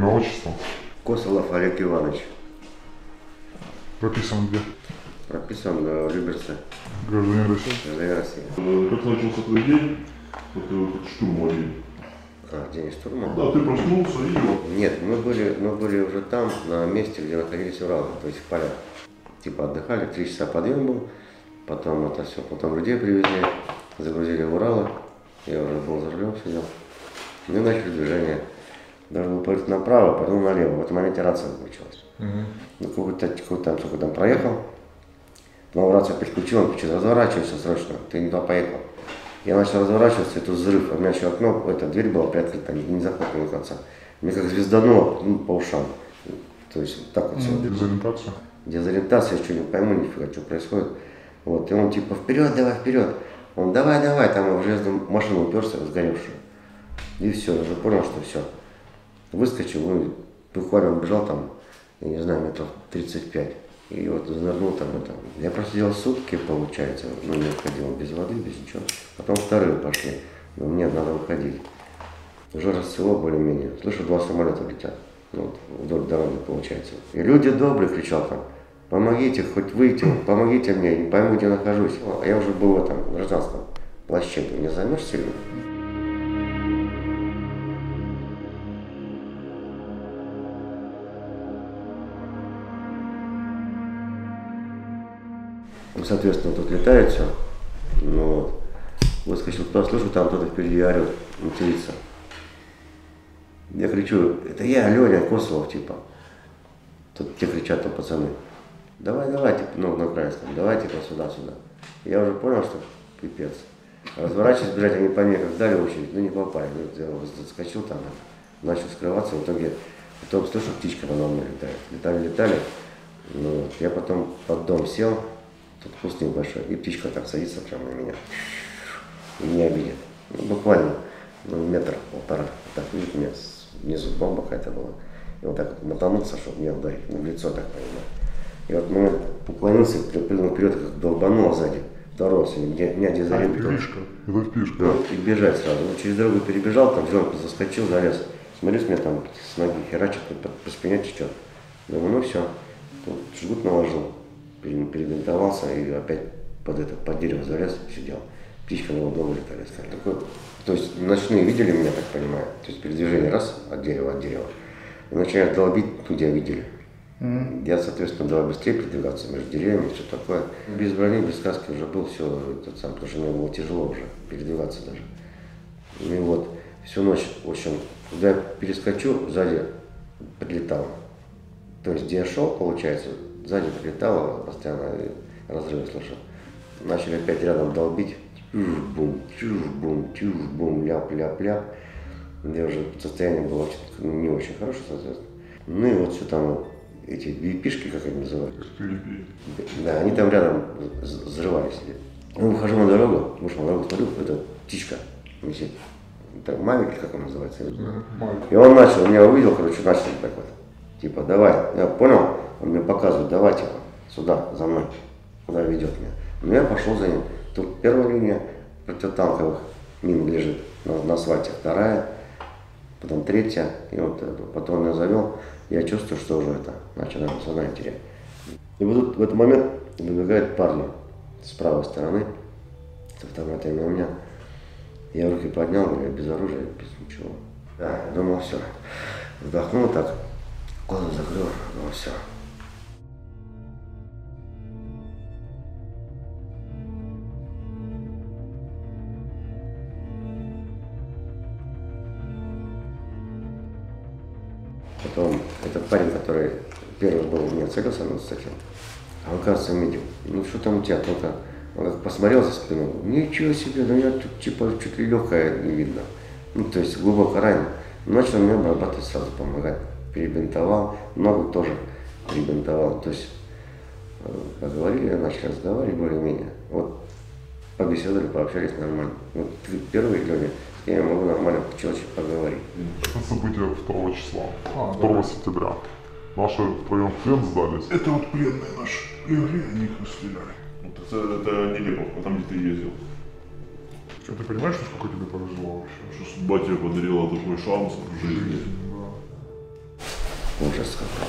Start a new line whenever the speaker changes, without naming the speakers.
имя, отчество?
Косолов Олег Иванович.
Прописан где?
Прописан в Люберце.
Гражданин России?
Гражданин России.
Как начался твой день? Вот штурм один.
День штурма?
Да, ты проснулся и вот.
Нет, мы были уже там, на месте, где находились Уралы, то есть в полях. Типа отдыхали, 3 часа подъем был, потом это все, потом людей привезли, загрузили в Уралы, я уже был за рулем сидел. Мы начали движение. Должен был повернуть направо, повернул налево. В этом моменте рация выключилась. Ну, какой-то там, сколько там проехал. Но рация переключила, он кричит: разворачивайся срочно, ты не туда поехал. Я начал разворачиваться, это взрыв, а у меня еще окно, дверь была приоткрыта, не захлопнула до конца. Мне как звездануло по ушам. То есть так вот все.
Дезориентация?
Дезориентация, я что не пойму нифига, что происходит. Вот, и он типа вперед, давай вперед. Он давай, там в железную машину уперся, сгоревшую. И все, я уже понял, что все. Выскочил, буквально бежал там, я не знаю, метров 35. И вот занырнул там это. Я просидел сутки, получается, не ходил без воды, без ничего. Потом вторые пошли. Но мне надо уходить. Уже расцвело более-менее. Слышу, 2 самолета летят. Вот, вдоль дороги получается. И люди добрые, кричал там: помогите, хоть выйти, помогите мне, не пойму, где нахожусь. А я уже был в этом гражданском плаще. Ты меня займешь сильно? Ну, соответственно, тут летает все. Ну, вот. Выскочил туда, слышу, там кто-то впереди орет, матерится. Я кричу: это я, Леня Косолов, типа. Тут те кричат, там пацаны: давай, типа, на украинском, давай, типа, сюда. Я уже понял, что пипец. Разворачиваюсь, бежать, они по мне как дали очередь, не попали. Я заскочил там, начал скрываться, в итоге потом слышу, птичка надо мной летает. Летали. Ну, вот. Я потом под дом сел, тут куст небольшой, и птичка так садится прямо на меня. И не обидит. Ну, буквально метр-полтора. Так видит, у меня внизу бомба какая-то была. И вот так вот мотануться, чтобы мне ударить в лицо, так понимаю. И вот момент уклонился, прыгнул вперед, как долбануло сзади. Второго сегодня, меня дезориентировал.
Это фишка.
Ну, и бежать сразу. Ну, через дорогу перебежал, там зеленку заскочил, залез. Смотрю, с меня там с ноги херачит, по спине течет. Думаю, ну все. Тут жгут наложил, перебинтовался и опять под дерево залез, сидел. Птичка на его долго летали. Такой, то есть ночные видели меня, так понимаю. То есть передвижение раз от дерева. И начинают долбить, где видели. Я, соответственно, давай быстрее передвигаться между деревьями, все такое. Без брони, без каски уже был все, потому что мне было тяжело уже передвигаться даже. И вот всю ночь, в общем, когда я перескочу, сзади прилетало. То есть где я шел, получается, сзади прилетало, постоянно разрывы слышал. Начали опять рядом долбить. Чуж-бум, ляп. Я уже состояние было не очень хорошее, соответственно. Ну и вот все там, эти випишки, как они называют. Да, они там рядом взрывались. Ну, выхожу на дорогу, вышел на дорогу, смотрю, это птичка висит. Это мавик, как он называется. И он начал, меня увидел, короче, начал так вот. Типа, давай, я понял, он мне показывает, давай, типа, сюда, за мной, куда ведет меня. Ну, я пошел за ним. Тут первая линия противотанковых мин лежит на асфальте, вторая, потом третья, и вот потом я завел, я чувствую, что уже это, начал сознание терять. И вот тут в этот момент выбегают парни с правой стороны, с автоматами на меня. Я руки поднял, говорю, без оружия, без ничего. Да, думал, все. Вдохнул так, глаза закрыл, думал, все. Потом этот парень, который первый был, у меня целился с этим, а он, кажется, видел. Ну что там у тебя, только он как посмотрел за спину, ничего себе, да я тут типа чуть ли легкое не видно. Ну то есть глубоко ранен. Начал мне обрабатывать, сразу помогать. Перебинтовал, ногу тоже перебинтовал. То есть поговорили, начали разговаривать более-менее. Вот побеседовали, пообщались нормально. Вот ты первый, Леня, я могу нормально по-человечески поговорить.
События 2 числа, 2 сентября. Наши вдвоем в плен сдались.
Это вот пленные наши. Легли, они их расстреляли. Вот это Нелеповка, там где ты ездил.
Что, ты понимаешь, насколько тебе повезло вообще?
Что судьба тебе подарила такой шанс в жизни.
Ужас какой.